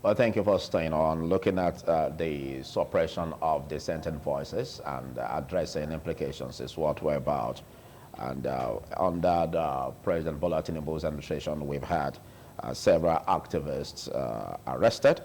Well, thank you for staying on. Looking at the suppression of dissenting voices and addressing implications is what we're about. And under the President Bola Tinubu's administration, we've had several activists arrested.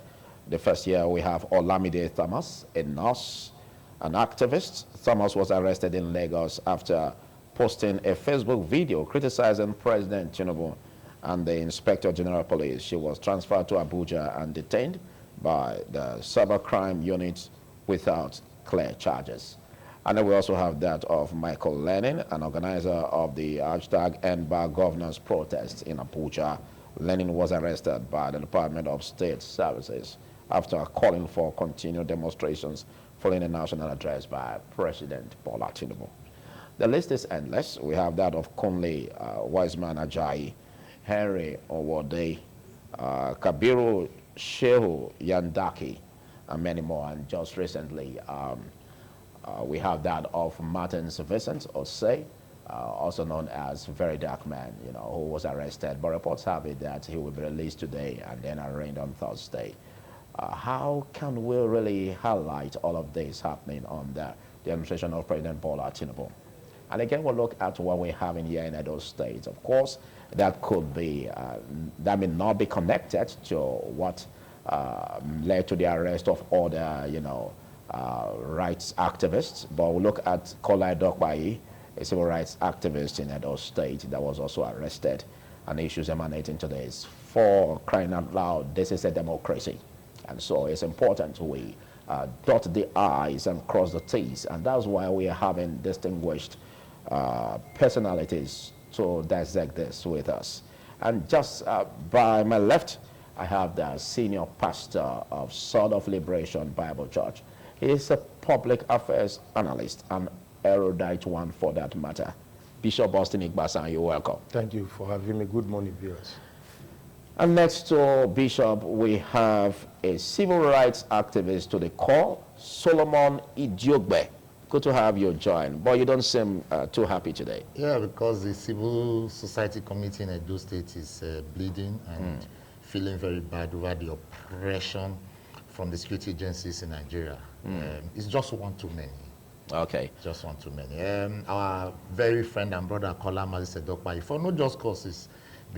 The first year, we have Olamide Thomas, a nurse, an activist. Thomas was arrested in Lagos after posting a Facebook video criticizing President Tinubu and the Inspector General of Police. She was transferred to Abuja and detained by the cybercrime unit without clear charges. And then we also have that of Michael Lenin, an organizer of the #EndBar Governance protest in Abuja. Lenin was arrested by the Department of State Services after calling for continued demonstrations following a national address by President Bola Tinubu. The list is endless. We have that of Kunle Wiseman Ajayi, Henry Owode, Kabiru Shehu Yandaki, and many more. And just recently, we have that of Martin Vincent Osei, also known as Very Dark Man, who was arrested. But reports have it that he will be released today and then arraigned on Thursday. How can we really highlight all of this happening on the administration of President Bola Tinubu? And again, we'll look at what we have in here in Edo State. Of course, that could be, that may not be connected to what led to the arrest of other, rights activists. But we'll look at Kola Dokbai, a civil rights activist in Edo State that was also arrested, and issues emanating to this. For crying out loud, this is a democracy. And so it's important we dot the I's and cross the T's. And that's why we are having distinguished personalities to dissect this with us. And just by my left, I have the senior pastor of Sword of Liberation Bible Church. He is a public affairs analyst, an erudite one for that matter. Bishop Austin Igbasan, you're welcome. Thank you for having me. Good morning, viewers. And next to Bishop, we have a civil rights activist to the core, Solomon Idiogbe. Good to have you join, but you don't seem too happy today. Yeah, because the civil society committee in Edo State is bleeding and feeling very bad over the oppression from the security agencies in Nigeria. It's just one too many. Okay. Just one too many. Our very friend and brother, Kola Mazisedokpai, for no just causes,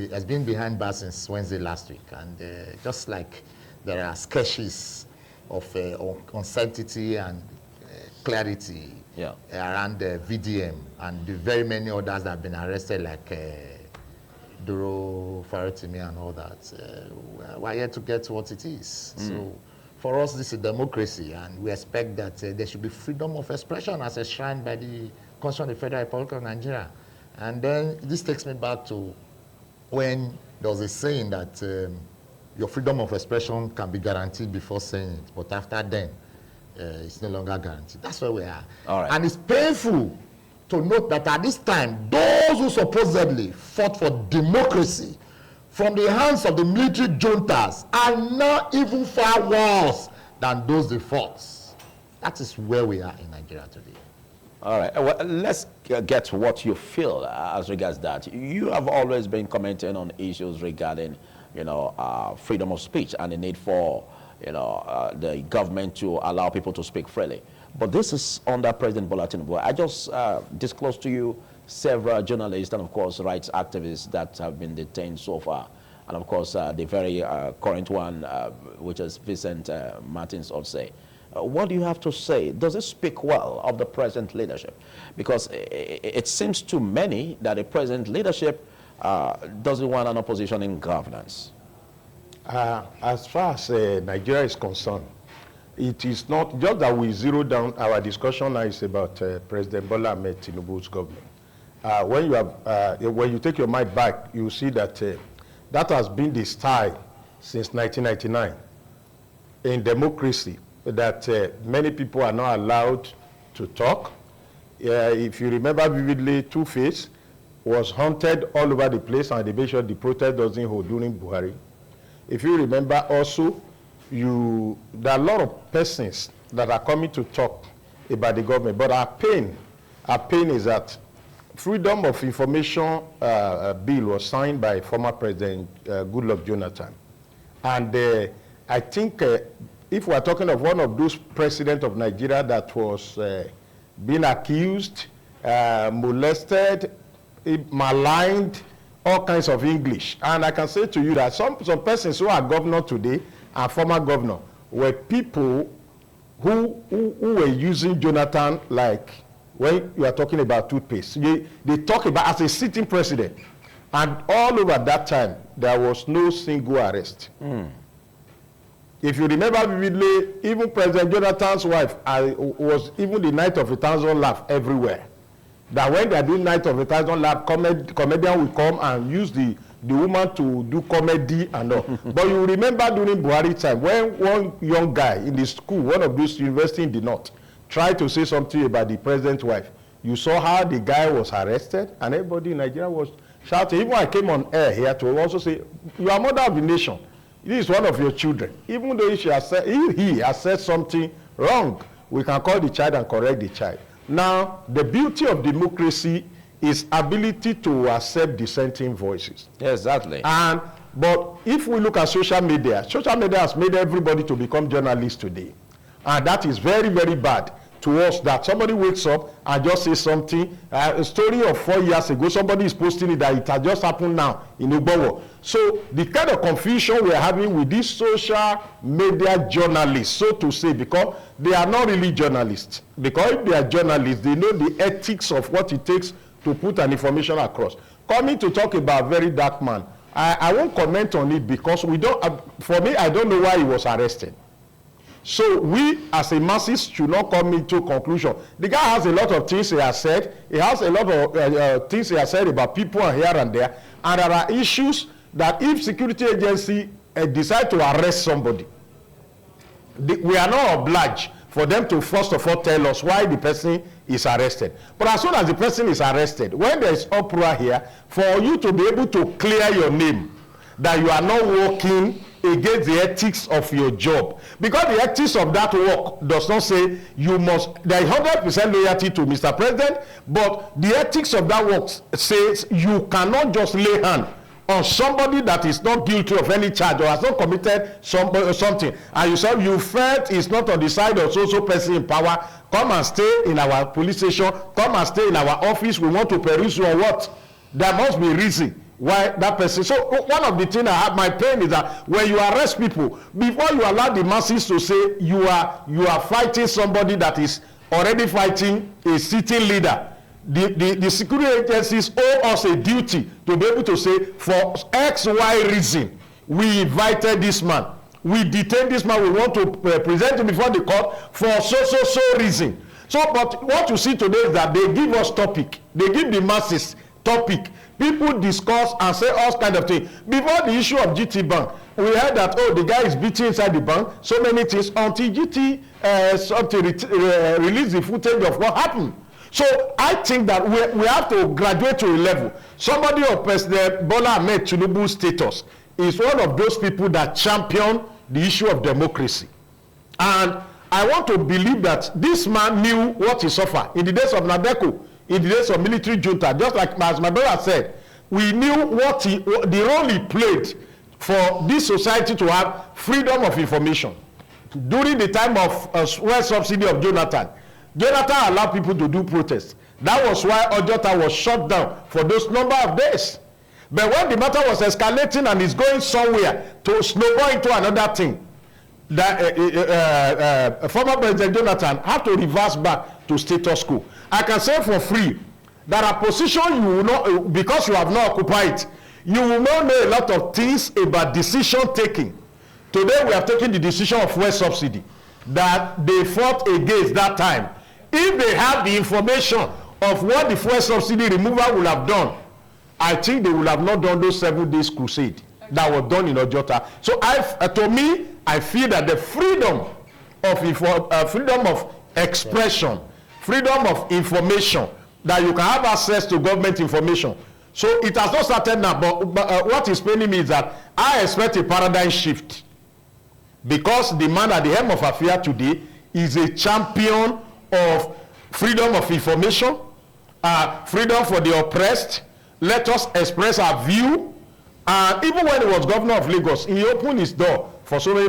has been behind bars since Wednesday last week. And just like there are sketches of uncertainty and clarity around the VDM and the very many others that have been arrested, like Duro, Faratimi and all that, we're here to get what it is. So for us, this is democracy, and we expect that there should be freedom of expression as enshrined by the Constitution of the Federal Republic of Nigeria. And then this takes me back to when there was a saying that your freedom of expression can be guaranteed before saying it, but after then, it's no longer guaranteed. That's where we are. All right. And it's painful to note that at this time, those who supposedly fought for democracy from the hands of the military juntas are now even far worse than those they fought. That is where we are in Nigeria today. All right. Well, let's get what you feel as regards that. You have always been commenting on issues regarding, freedom of speech and the need for, the government to allow people to speak freely. But this is under President Bola Tinubu. I just disclosed to you several journalists and, of course, rights activists that have been detained so far. And, of course, the very current one, which is Vincent Martins Osei. What do you have to say? Does it speak well of the present leadership? Because it seems to many that the present leadership doesn't want an opposition in governance. As far as Nigeria is concerned, it is not just that we zero down our discussion now is about President Bola Ahmed Tinubu's government. When you take your mind back, you see that that has been the style since 1999 in democracy, that many people are not allowed to talk. If you remember vividly, Two-Face was hunted all over the place, and they made sure the protest doesn't hold during Buhari. If you remember also, there are a lot of persons that are coming to talk about the government, but our pain is that Freedom of Information bill was signed by former President Goodluck Jonathan. And I think if we're talking of one of those presidents of Nigeria that was being accused, molested, maligned, all kinds of English. And I can say to you that some persons who are governor today and former governor were people who were using Jonathan like when you are talking about toothpaste. They talk about as a sitting president. And all over that time, there was no single arrest. If you remember vividly, even President Jonathan's wife was even the night of 1,000 laugh everywhere. That when they are doing night of 1,000 laugh, comedian will come and use the woman to do comedy and all. But you remember during Buhari time, when one young guy in the school, one of those universities in the north, tried to say something about the president's wife, you saw how the guy was arrested and everybody in Nigeria was shouting. Even I came on air here to also say, you are mother of the nation. This is one of your children. Even though he has said something wrong, we can call the child and correct the child. Now, the beauty of democracy is ability to accept dissenting voices. Exactly. But if we look at social media has made everybody to become journalists today. And that is very, very bad to us, that somebody wakes up and just says something. A story of 4 years ago, somebody is posting it that it has just happened now in Ugbowo. So the kind of confusion we are having with these social media journalists, so to say, because they are not really journalists. Because if they are journalists, they know the ethics of what it takes to put an information across. Coming to talk about very dark man, I won't comment on it because we don't. For me, I don't know why he was arrested. So we, as a masses, should not come into conclusion. The guy has a lot of things he has said. He has a lot of things he has said about people here and there. And there are issues that if security agency decide to arrest somebody, we are not obliged for them to first of all tell us why the person is arrested. But as soon as the person is arrested, when there is uproar here, for you to be able to clear your name, that you are not working against the ethics of your job, because the ethics of that work does not say you must, there is 100% loyalty to Mr. President, but the ethics of that work says you cannot just lay hand on somebody that is not guilty of any charge or has not committed something, and you say you felt is not on the side of so person in power, come and stay in our police station, come and stay in our office, we want to peruse you or what? There must be a reason why that person. So one of the things I have my pain is that when you arrest people, before you allow the masses to say you are fighting somebody that is already fighting a sitting leader, the security agencies owe us a duty to be able to say, for X, Y reason, we invited this man, we detained this man, we want to present him before the court for so reason. So, but what you see today is that they give us topic, they give the masses topic, people discuss and say all kind of things. Before the issue of GT Bank, we heard that, oh, the guy is beating inside the bank, so many things, until GT release the footage of what happened. So I think that we have to graduate to a level. Somebody of President Bola Ahmed Tinubu's status is one of those people that champion the issue of democracy. And I want to believe that this man knew what he suffered in the days of Nadeko, in the days of military junta. Just like as my brother said, we knew what the role he played for this society to have freedom of information. During the time of fuel subsidy of Jonathan allowed people to do protests. That was why Ojota was shut down for those number of days. But when the matter was escalating and is going somewhere to snowball into another thing, that former President Jonathan had to reverse back to status quo. I can say for free that a position you will not, because you have not occupied, you will not know a lot of things about decision taking. Today we have taken the decision of fuel subsidy that they fought against that time. If they have the information of what the fuel subsidy removal will have done, I think they will have not done those 7 days crusade that were done in Ojota. So to me, I feel that the freedom of expression, freedom of information, that you can have access to government information. So it has not started now, but what is paining me is that I expect a paradigm shift, because the man at the helm of affairs today is a champion of freedom of information, freedom for the oppressed. Let us express our view. And even when he was governor of Lagos, he opened his door for so many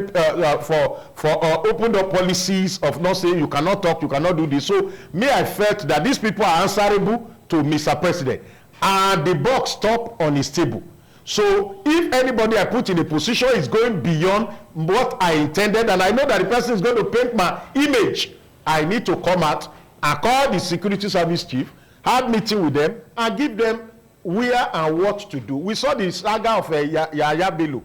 opened up policies of not saying you cannot talk, you cannot do this. So me, I felt that these people are answerable to Mr. President, and the buck stopped on his table. So if anybody I put in a position is going beyond what I intended, and I know that the person is going to paint my image, I need to come out and call the security service chief, have meeting with them, and give them where and what to do. We saw the saga of Yahya Bello,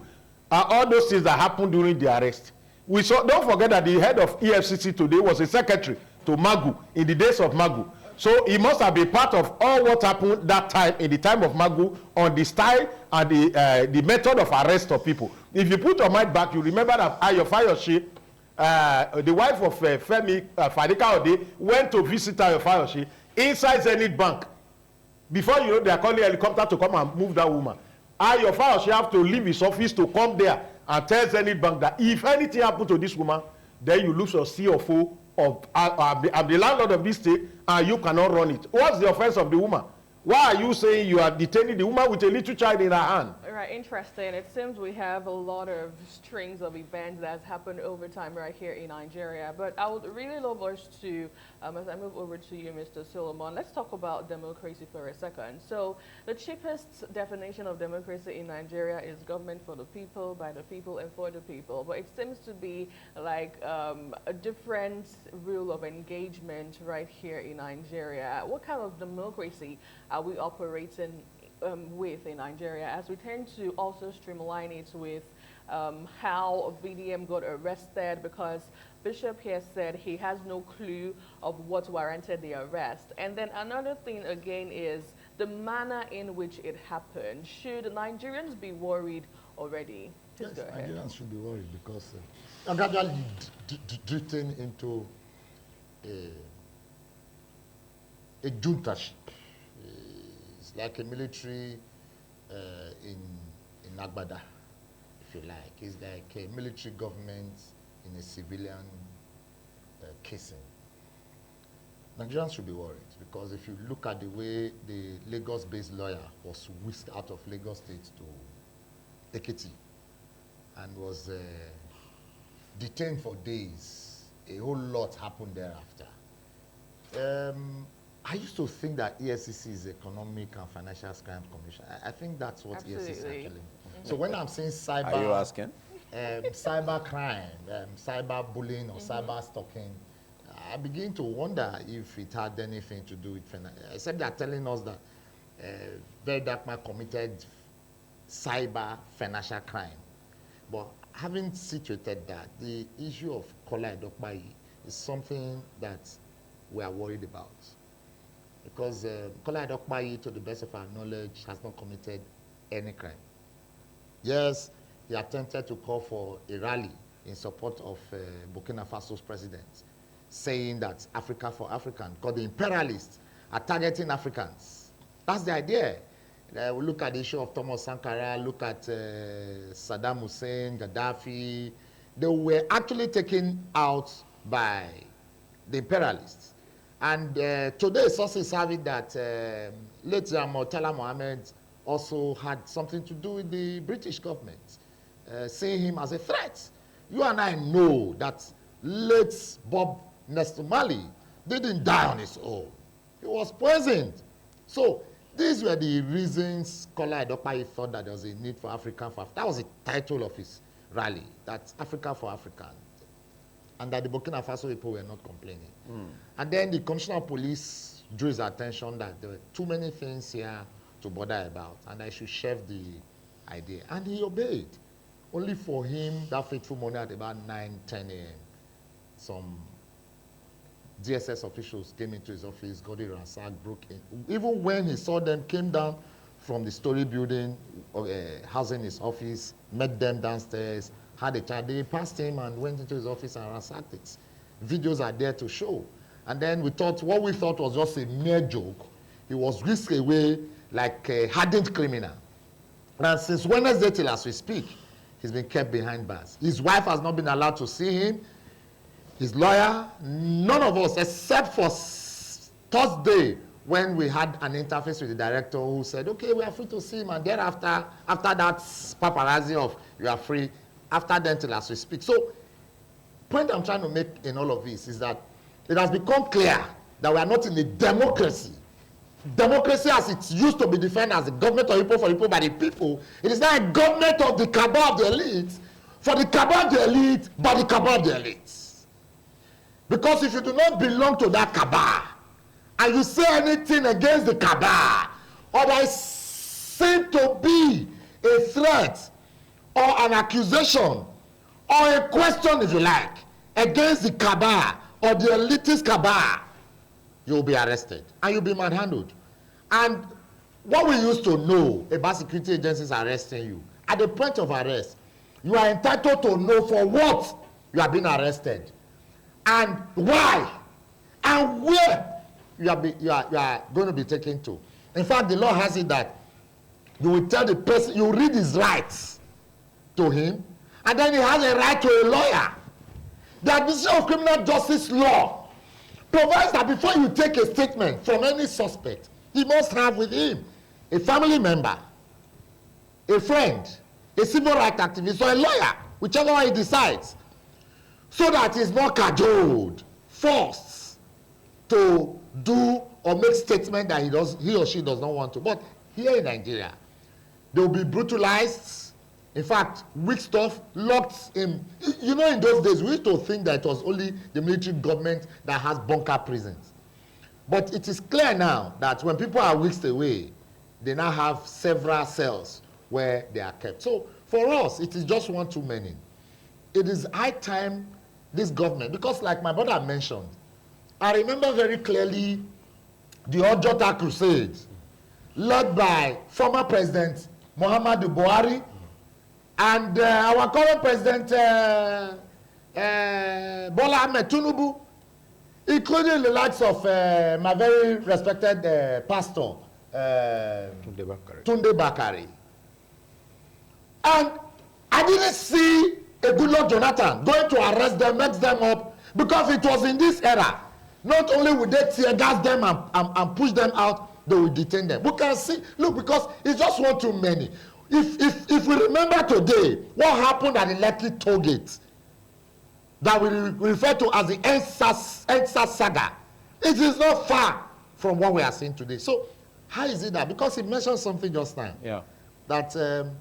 all those things that happened during the arrest. We saw, don't forget that the head of EFCC today was a secretary to Magu in the days of Magu. So he must have been part of all what happened that time, in the time of Magu, on the style and the method of arrest of people. If you put your mind back, you remember that Ayo Fayose, the wife of Femi Fadika Ode, went to visit Ayo Fayose inside Zenith Bank. Before you know, they are calling a helicopter to come and move that woman. Ayo Fayose have to leave his office to come there and tell Zenith Bank that if anything happens to this woman, then you lose your CFO of I'm the landlord of this state, and you cannot run it. What's the offense of the woman? Why are you saying you are detaining the woman with a little child in her hand? Right, interesting. It seems we have a lot of strings of events that's happened over time right here in Nigeria. But I would really love us to, as I move over to you, Mr. Solomon, let's talk about democracy for a second. So the cheapest definition of democracy in Nigeria is government for the people, by the people, and for the people. But it seems to be like a different rule of engagement right here in Nigeria. What kind of democracy are we operating with in Nigeria, as we tend to also streamline it with how VDM got arrested, because Bishop here said he has no clue of what warranted the arrest. And then another thing again is the manner in which it happened. Should Nigerians be worried already? Yes, Nigerians should be worried, because I'm gradually drifting into a juntaship. Like a military in Agbada, if you like. It's like a military government in a civilian casing. Nigerians should be worried, because if you look at the way the Lagos-based lawyer was whisked out of Lagos State to Ekiti and was detained for days, a whole lot happened thereafter. I used to think that EFCC is Economic and Financial Crimes Commission. I think that's what EFCC is actually. So when I'm saying cyber, are you asking? Cyber crime, cyber bullying, or cyber stalking, I begin to wonder if it had anything to do with finance. Except they're telling us that Very Dark Man committed cyber financial crime. But having situated that, the issue of Kola Edokpayi is something that we are worried about. Because Kola Edokpayi, to the best of our knowledge, has not committed any crime. Yes, he attempted to call for a rally in support of Burkina Faso's president, saying that Africa for African, because the imperialists are targeting Africans. That's the idea. We look at the issue of Thomas Sankara, look at Saddam Hussein, Gaddafi. They were actually taken out by the imperialists. And today, sources have it that late Murtala Mohammed also had something to do with the British government, seeing him as a threat. You and I know that late Bob Nestor Mali didn't die on his own. He was poisoned. So these were the reasons Kola Edokpayi thought that there was a need for Africa for Africa. That was the title of his rally, that's Africa for Africa. And that the Burkina Faso people were not complaining. And then the Commissioner of Police drew his attention that there were too many things here to bother about, and I should shelve the idea. And he obeyed. Only for him, that fateful morning at about 9, 10 a.m., some DSS officials came into his office, got it ransacked, broke in. Even when he saw them, came down from the story building, housing his office, met them downstairs, had a chat. They passed him and went into his office and ransacked it. Videos are there to show. And then we thought, what we thought was just a mere joke, he was whisked away like a hardened criminal. And since Wednesday till as we speak, he's been kept behind bars. His wife has not been allowed to see him. His lawyer, none of us, except for Thursday, when we had an interface with the director who said, okay, we are free to see him. And thereafter, after that paparazzi of you are free, after them till as we speak. So, point I'm trying to make in all of this is that it has become clear that we are not in a democracy. Democracy as it used to be defined as a government of people for people by the people, it is now a government of the cabal of the elites, for the cabal of the elite, by the cabal of the elites. Because if you do not belong to that cabal, and you say anything against the cabal, or there seems to be a threat, or an accusation, or a question, if you like, against the cabal, or the elitist cabal, you'll be arrested and you'll be manhandled. And what we used to know about security agencies arresting you, at the point of arrest, you are entitled to know for what you are being arrested, and why, and where you are going to be taken to. In fact, the law has it that you will tell the person, you read his rights to him, and then he has a right to a lawyer. The Administration of Criminal Justice law provides that before you take a statement from any suspect, he must have with him a family member, a friend, a civil rights activist, or a lawyer, whichever one he decides, so that he's not cajoled, forced to do or make statement that he or she does not want to. But here in Nigeria, they will be brutalized, in fact, whisked off, locked in. You know, in those days, we used to think that it was only the military government that has bunker prisons. But it is clear now that when people are whisked away, they now have several cells where they are kept. So for us, it is just one too many. It is high time this government, because like my brother mentioned, I remember very clearly the Ojota Crusades led by former President Muhammadu Buhari and our current President Bola Ahmed Tinubu, including the likes of my very respected pastor, Tunde Bakari. And I didn't see a good Lord Jonathan going to arrest them, mix them up, because it was in this era. Not only would they tear gas them and push them out, they will detain them. We can see, look, because it's just one too many. If we remember today what happened at the Lekki toll gate, that we refer to as the EndSARS saga, it is not far from what we are seeing today. So how is it that, because he mentioned something just now, that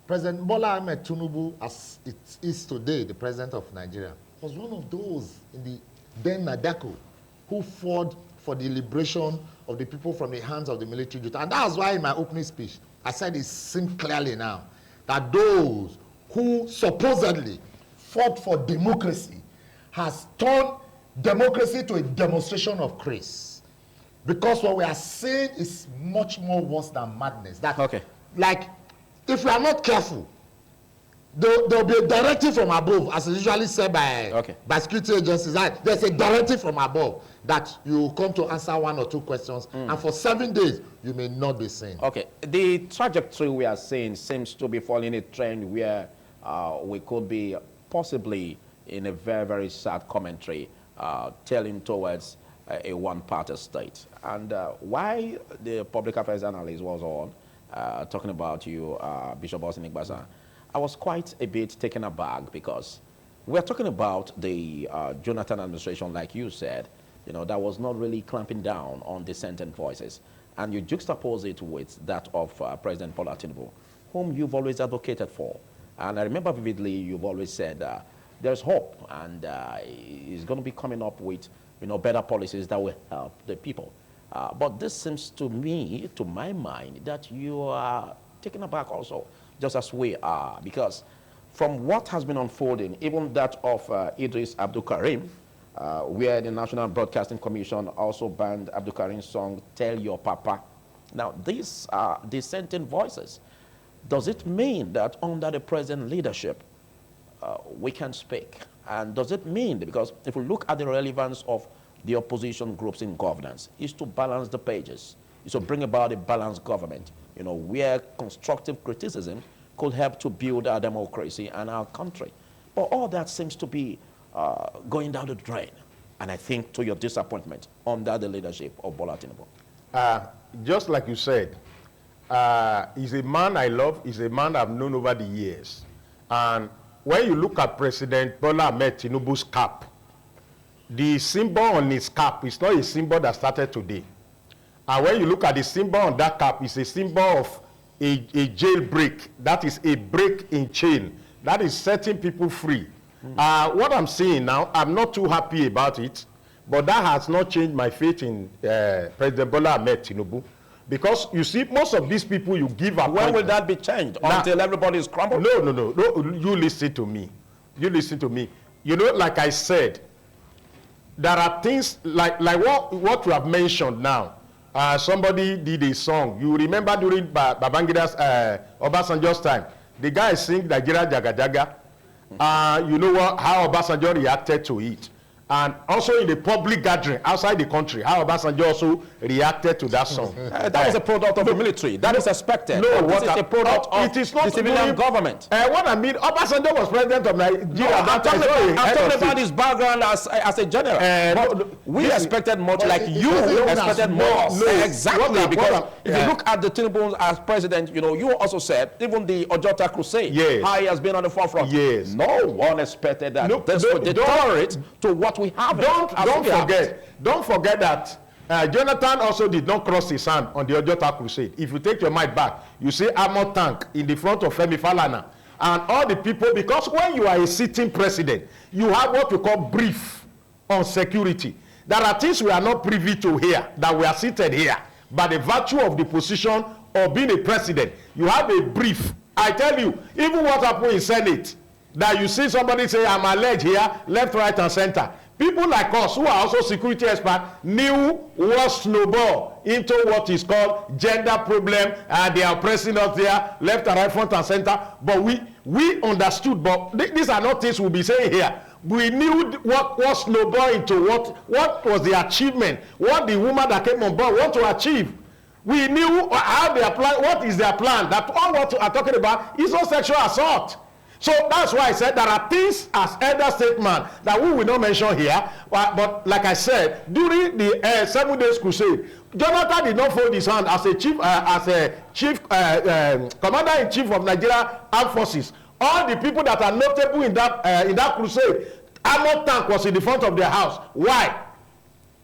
President Bola Ahmed Tinubu, as it is today, the president of Nigeria, was one of those in the then Nadako who fought for the liberation of the people from the hands of the military junta. And that's why in my opening speech, I said it seems clearly now that those who supposedly fought for democracy has turned democracy to a demonstration of grace. Because what we are seeing is much more worse than madness. That, like, if we are not careful, there will be a directive from above, as is usually said by security agencies. That there's a directive from above that you come to answer one or two questions, and for 7 days, you may not be seen. Okay, the trajectory we are seeing seems to be following a trend where we could be possibly in a very, very sad commentary telling towards a one-party state. And why the public affairs analyst was on, talking about you, Bishop Austin Igbasa, I was quite a bit taken aback, because we're talking about the Jonathan administration, like you said, you know, that was not really clamping down on dissenting voices. And you juxtapose it with that of President Bola Tinubu, whom you've always advocated for. And I remember vividly, you've always said there's hope, and he's going to be coming up with, you know, better policies that will help the people. But this seems to me, to my mind, that you are taken aback also, just as we are, because from what has been unfolding, even that of Idris Abdul Karim, where the National Broadcasting Commission also banned Abdul Karim's song, Tell Your Papa. Now, these are dissenting voices. Does it mean that under the present leadership, we can speak? And does it mean, because if we look at the relevance of the opposition groups in governance, is to balance the pages, is to bring about a balanced government, you know, where constructive criticism could help to build our democracy and our country. But all that seems to be going down the drain. And I think to your disappointment under the leadership of Bola Tinubu. Just like you said, he's a man I love, he's a man I've known over the years. And when you look at President Bola Ahmed Tinubu's cap, the symbol on his cap is not a symbol that started today. And when you look at the symbol on that cap, it's a symbol of a jailbreak. That is a break in chain. That is setting people free. What I'm seeing now, I'm not too happy about it, but that has not changed my faith in President Bola Ahmed Tinubu. Because you see, most of these people you give a When will that be changed? Now, until everybody is crumbled? No. You listen to me. You listen to me. You know, like I said, there are things like what you have mentioned now. Somebody did a song. You remember during Babangida's Obasanjo's time, the guy sing Nigeria Jaga Jaga. You know what? How Obasanjo reacted to it. And also in the public gathering outside the country, how Obasanjo also reacted to that song. That is a product of the military. That is expected. No, this is a product of it is not the civilian government. What I mean, Obasanjo was president of Nigeria. No, I'm talking about his background as a general. But we expected much, like you expected more. Exactly, because if you look at the Tinubu as president, you know, you also said, even the Ojota Crusade, how he has been on the forefront. Yes. No one expected that this would deteriorate to what we have. Don't forget that Jonathan also did not cross his hand on the Ojota Crusade. If you take your mind back, you see armor tank in the front of Femi Falana and all the people, because when you are a sitting president, you have what we call brief on security. There are things we are not privy to here, that we are seated here, by the virtue of the position of being a president. You have a brief. I tell you, even what happened in Senate, that you see somebody say, I'm alleged here, left, right, and center. People like us, who are also security experts, knew what snowball into what is called gender problem, and they are pressing us there, left and right, front and center. But we understood, but these are not things we'll be saying here. We knew what snowball into what was the achievement, what the woman that came on board want to achieve. We knew how their plan, what is their plan, that all what we are talking about is not sexual assault. So that's why I said there are things as elder statesman that we will not mention here. But like I said, during the 7 days crusade, Jonathan did not fold his hand as a commander-in-chief of Nigeria Armed Forces. All the people that are notable in that crusade, armored tank was in the front of their house. Why?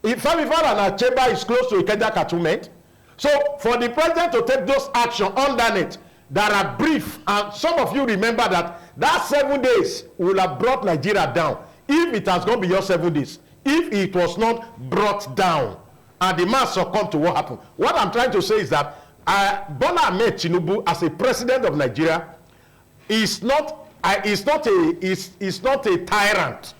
If Femi Falana chamber is close to Ikeja Cantonment, so for the president to take those actions underneath, there are brief, and some of you remember that 7 days will have brought Nigeria down if it has gone beyond 7 days, if it was not brought down and the man succumbed to what happened. What I'm trying to say is that Bola Ahmed Tinubu, as a president of Nigeria, is not a tyrant.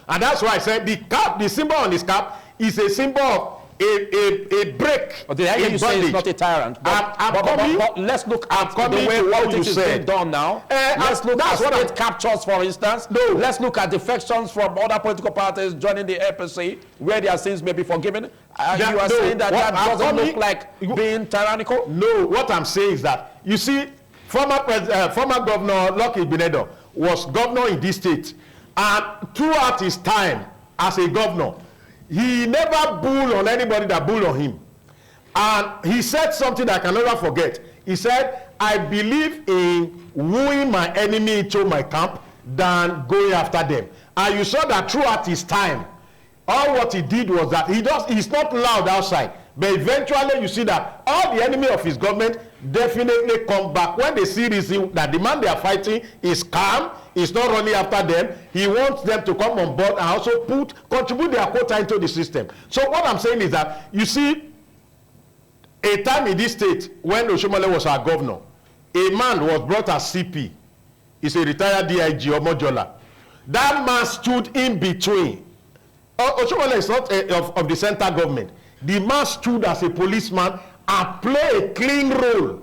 And that's why I said the symbol on his cap is a symbol of a break. But the idea you say is not a tyrant. But let's look at the way politics is being done now. Let's look at state captures, for instance. No. Let's look at defections from other political parties joining the APC, where their sins may be forgiven. You are saying that doesn't look like being tyrannical? No, what I'm saying is that, you see, former Governor Lucky Benedo was governor in this state. And throughout his time as a governor, he never bulled on anybody that bulled on him. And he said something that I can never forget. He said, I believe in wooing my enemy into my camp than going after them. And you saw that throughout his time, all what he did was that he's not loud outside. But eventually you see that all the enemy of his government definitely come back when they see that the man they are fighting is calm, is not running after them. He wants them to come on board and also contribute their quota into the system. So what I'm saying is that, you see, a time in this state when Oshomole was our governor, a man was brought as CP. He's a retired DIG, Omojola. That man stood in between. Oshomole is not of the center government. The man stood as a policeman and played a clean role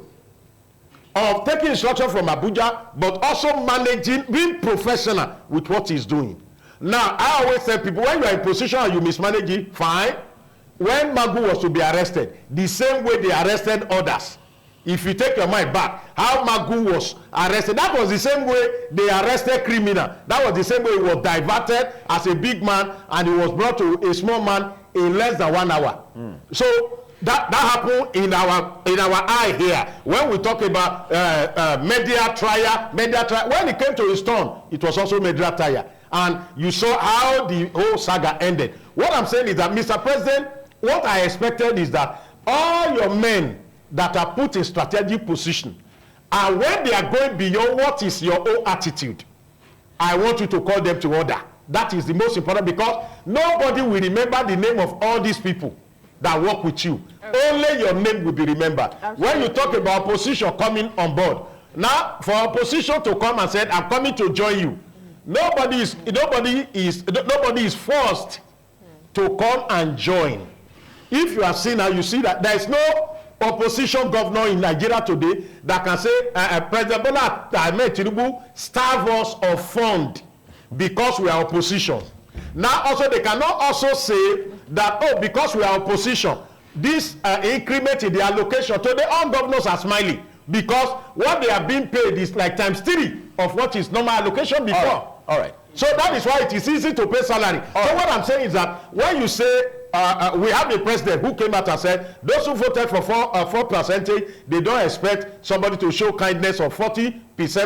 of taking instruction from Abuja, but also managing, being professional with what he's doing. Now, I always tell people, when you are in position and you mismanage it, fine. When Magu was to be arrested, the same way they arrested others. If you take your mind back, how Magu was arrested, that was the same way they arrested criminal. That was the same way he was diverted as a big man and he was brought to a small man in less than 1 hour. So that happened in our eye here when we talk about media trial. When it came to his turn, it was also media trial, and you saw how the whole saga ended. What I'm saying is that, Mr. President, what I expected is that all your men that are put in strategic position, and when they are going beyond what is your own attitude, I want you to call them to order. That is the most important, because nobody will remember the name of all these people that work with you. Okay. Only your name will be remembered. Absolutely. When you talk about opposition coming on board, now for opposition to come and say, I'm coming to join you, nobody is forced to come and join. If you have seen now, you see that there is no opposition governor in Nigeria today that can say, President Bola Ahmed Tinubu starve us of fund because we are opposition. Now also they cannot also say that, oh, because we are opposition, this increment in the allocation today, all governors are smiling because what they are being paid is like ×3 of what is normal allocation before. All right. So that is why it is easy to pay salary. So what I'm saying is that when you say we have a president who came out and said those who voted for 4%, they don't expect somebody to show kindness of 40%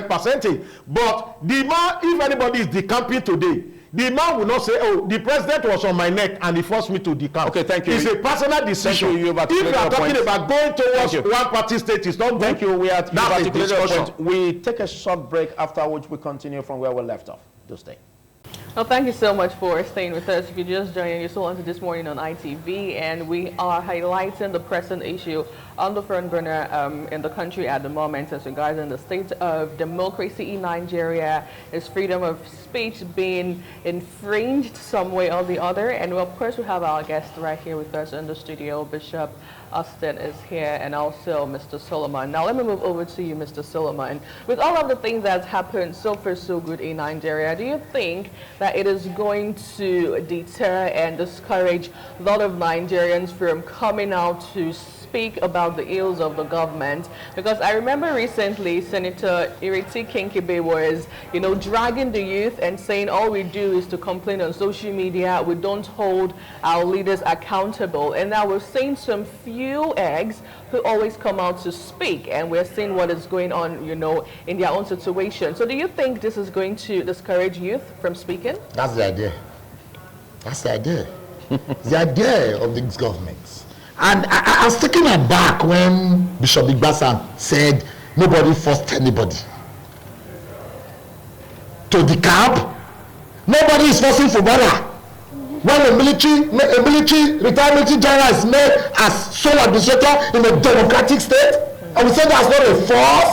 percentage. But the man, if anybody is decamping today, the man will not say, oh, the president was on my neck and he forced me to decamp. Okay, thank you. It's a personal decision. If you are talking about going towards one party state, it's not good. Thank you. We are that's a discussion. We take a short break, after which we continue from where we left off. Do stay. Well, thank you so much for staying with us. If you just joined, you're still on to This Morning on ITV, and we are highlighting the present issue on the front burner in the country at the moment as regards the state of democracy in Nigeria. Is freedom of speech being infringed some way or the other? And of course, we have our guest right here with us in the studio. Bishop Austin is here, and also Mr. Solomon. Now let me move over to you, Mr. Solomon. With all of the things that's happened so far so good in Nigeria, do you think that it is going to deter and discourage a lot of Nigerians from coming out to speak about the ills of the government? Because I remember recently Senator Ireti Kinkibe was, dragging the youth and saying all we do is to complain on social media. We don't hold our leaders accountable. And now we're seeing some few eggs who always come out to speak, and we're seeing what is going on, in their own situation. So do you think this is going to discourage youth from speaking? That's the idea. That's the idea. The idea of these governments. And I was taken aback when Bishop Igbasan said nobody forced anybody to decamp. Nobody is forcing Fubara. When a military retired military general is made as sole administrator in a democratic state, and we say that's not a force,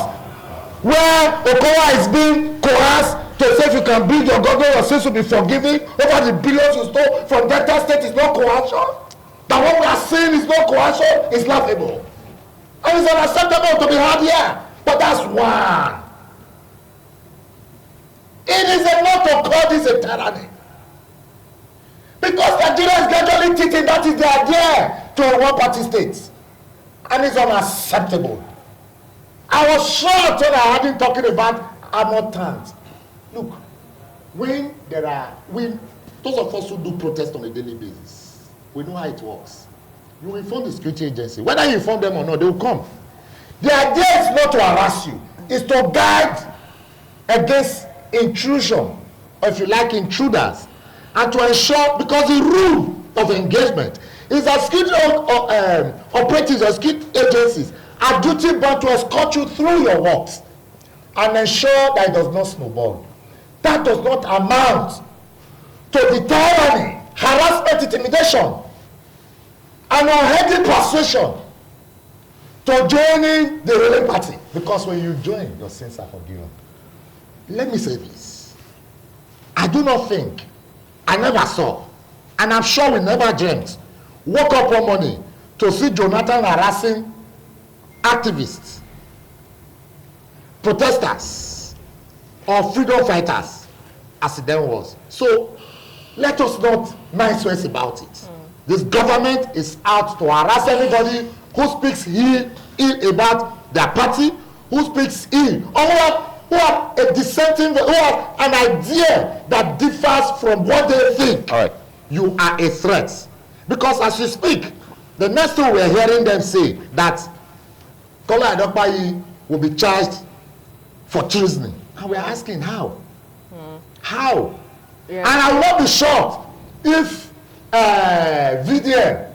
where Okowa is being coerced to say if you can build your government, your sins will be forgiven over the billions you stole from Delta State is not coercion. That what we are saying is not coercion, is laughable. And it's unacceptable to be heard here. But that's one. It is enough to call this a tyranny. Because Nigeria is gradually teaching that is the idea to a one-party state. And it's unacceptable. I was shocked when I heard him talking about armored tanks. Look, when those of us who do protest on a daily basis, we know how it works. You inform the security agency. Whether you inform them or not, they will come. The idea is not to harass you. It's to guide against intrusion, or if you like, intruders. And to ensure, because the rule of engagement is that security operatives or security agencies are duty bound to escort you through your works and ensure that it does not snowball. That does not amount to the tyranny, harassment, intimidation, and unhealthy persuasion to joining the ruling party. Because when you join, your sins are forgiven. Let me say this. I do not think, I never saw, and I'm sure we never dreamt, woke up one morning to see Jonathan harassing activists, protesters, or freedom fighters, as it then was. So let us not nice ways about it. This government is out to harass anybody who speaks ill about their party, who speaks ill, or who have a dissenting, who have an idea that differs from what they think. All right. You are a threat. Because as you speak, The next thing we're hearing them say that Kola Adebayo will be charged for treason. And we're asking how? How? Yeah. And I will not be shocked if VDN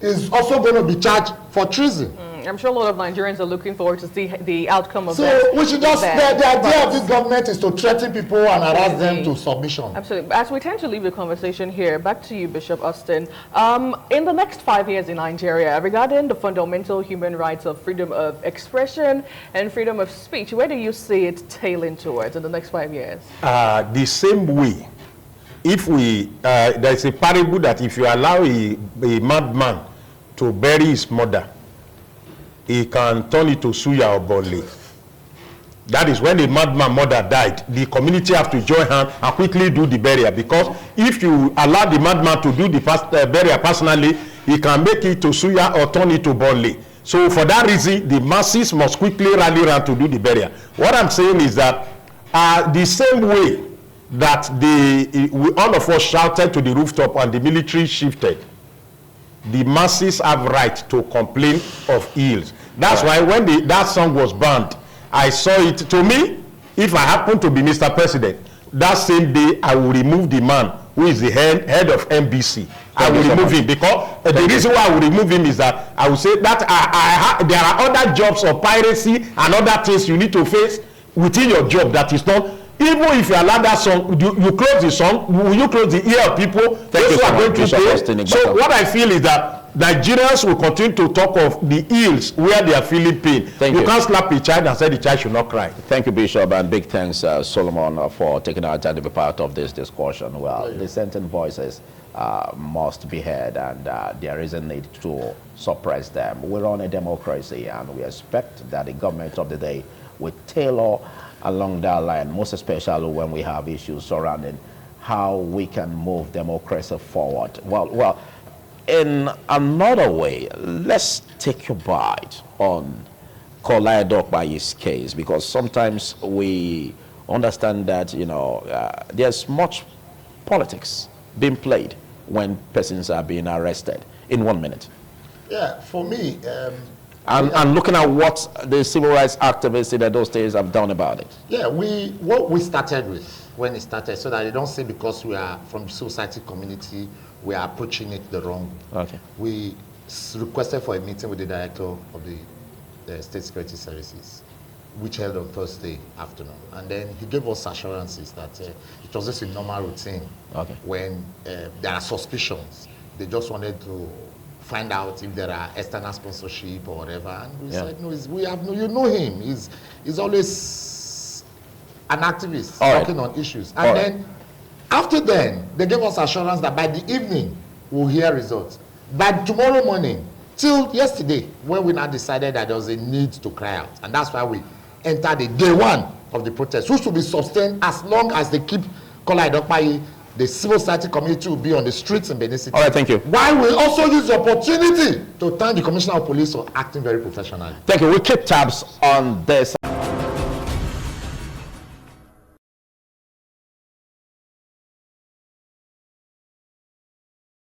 is also going to be charged for treason. I'm sure a lot of Nigerians are looking forward to see the outcome of So that. we should just, the idea of this government is to threaten people and harass them to submission. Absolutely. As we tend to leave the conversation here, back to you, Bishop Austin. In the next 5 years in Nigeria, regarding the fundamental human rights of freedom of expression and freedom of speech, where do you see it tailing towards in the next 5 years? The same way, if we, there's a parable that if you allow a madman to bury his mother, he can turn it to suya or bole. That is when the madman mother died, the community have to join hands and quickly do the burial, because if you allow the madman to do the burial personally, he can make it to suya or turn it to bole. So for that reason, the masses must quickly rally around to do the burial. What I'm saying is that the same way that all of us shouted to the rooftop and the military shifted, the masses have right to complain of ills. That's why when that song was banned, I saw it. To me, if I happen to be Mr. President, that same day I will remove the man who is the head of NBC. I will remove him, because the reason why I will remove him is that I will say that there are other jobs of piracy and other things you need to face within your job that is not. Even if you allow that song, you close the song, will you close the ear of people? Those who are going to pay. So what I feel is that Nigerians will continue to talk of the ills where they are feeling pain. You can't slap a child and say the child should not cry. Thank you, Bishop, and big thanks, Solomon, for taking our time to be part of this discussion. Well, dissenting voices must be heard, and there is a need to suppress them. We're on a democracy, and we expect that the government of the day will tailor along that line, most especially when we have issues surrounding how we can move democracy forward. Well, in another way, let's take a bite on Kola Adebayo's case, because sometimes we understand that, you know, there's much politics being played when persons are being arrested. In 1 minute. Yeah, for me, and looking at what the civil rights activists in those days have done about it. Yeah, what we started with when it started, so that they don't say because we are from the society community, we are approaching it the wrong way. Okay. We requested for a meeting with the director of the State Security Services, which held on Thursday afternoon. And then he gave us assurances that it was just a normal routine. Okay. When there are suspicions. They just wanted to find out if there are external sponsorship or whatever. And we said, no, you know him. He's always an activist talking on issues. And then, after then, they gave us assurance that by the evening, we'll hear results. By tomorrow morning, till yesterday, when we now decided that there was a need to cry out. And that's why we entered the day one of the protest, which will be sustained as long as they keep Kola Adebayo. The civil society community will be on the streets in Benin City. All right, thank you. While we also use the opportunity to thank the Commissioner of Police for acting very professionally. Thank you. We keep tabs on this.